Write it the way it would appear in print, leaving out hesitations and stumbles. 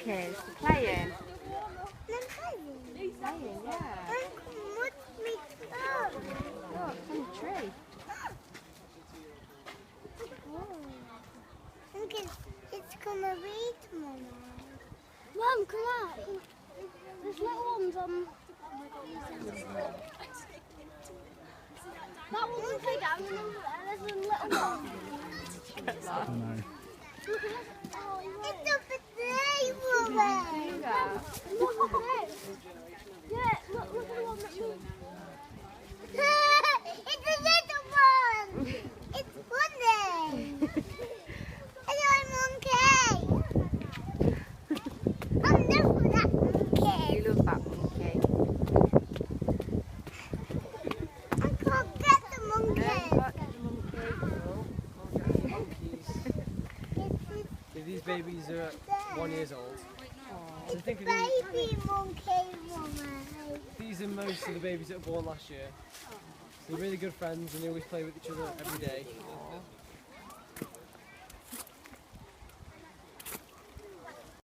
monkeys playing. They're playing. Playing, yeah. Look, me up. Look, it's on the tree. Look, it's gonna read tomorrow. Mum, come out. There's little ones on. That one was big and there's a little one. Get that. It's a potato woman. Yeah. Look at this. Yeah, look at the one that moves. It's a little one. It's funny. Hello, monkey. I'm never that monkey. You love that monkey. I can't get the monkey. Got the monkey. Monkeys. If these babies are 1 year old, so think of Baby monkey woman. these are most of the babies that were born last year. They're really good friends and they always play with each other every day.